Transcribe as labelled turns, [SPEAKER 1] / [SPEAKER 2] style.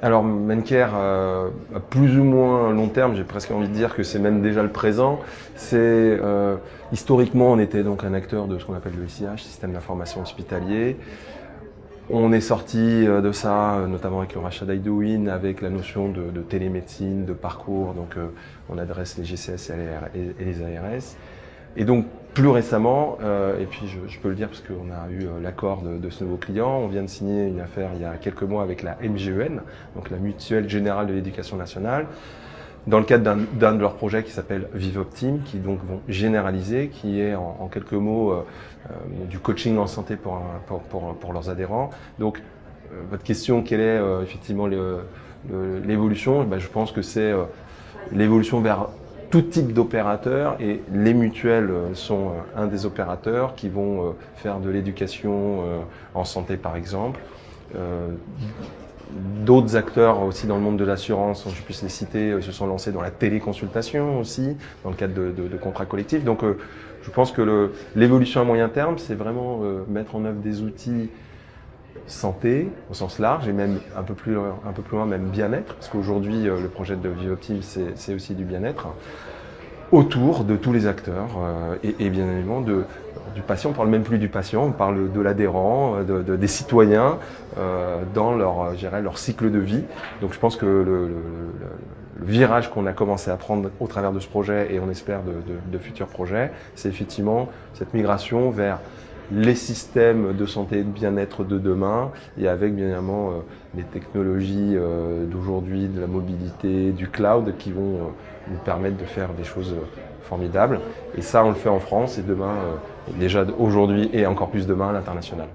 [SPEAKER 1] Alors Mancare, à plus ou moins long terme, j'ai presque envie de dire que c'est même déjà le présent. Historiquement, on était donc un acteur de ce qu'on appelle le SIH, Système d'information hospitalier. On est sorti de ça, notamment avec le rachat d'Idoin, avec la notion de télémédecine, de parcours. Donc on adresse les GCS et les ARS. Et donc plus récemment, et puis je peux le dire parce qu'on a eu l'accord de ce nouveau client, on vient de signer une affaire il y a quelques mois avec la MGEN, donc la Mutuelle Générale de l'Éducation Nationale, dans le cadre d'un de leurs projets qui s'appelle ViveOptime, qui donc vont généraliser, qui est en quelques mots du coaching en santé pour leurs adhérents. Donc votre question, quelle est effectivement l'évolution? Je pense que c'est l'évolution vers tout type d'opérateurs, et les mutuelles sont un des opérateurs qui vont faire de l'éducation en santé par exemple. D'autres acteurs aussi dans le monde de l'assurance, je puisse les citer, se sont lancés dans la téléconsultation aussi, dans le cadre de contrats collectifs. Donc je pense que l'évolution à moyen terme, c'est vraiment mettre en œuvre des outils santé au sens large, et même un peu plus loin, même bien-être, parce qu'aujourd'hui le projet de ViveOptime, c'est aussi du bien-être, autour de tous les acteurs et bien évidemment du patient. On ne parle même plus du patient, on parle de l'adhérent, des citoyens dans leur cycle de vie. Donc je pense que le virage qu'on a commencé à prendre au travers de ce projet, et on espère de futurs projets, c'est effectivement cette migration vers les systèmes de santé et de bien-être de demain, et avec bien évidemment les technologies d'aujourd'hui, de la mobilité, du cloud, qui vont nous permettre de faire des choses formidables. Et ça, on le fait en France, et demain, déjà aujourd'hui et encore plus demain, à l'international.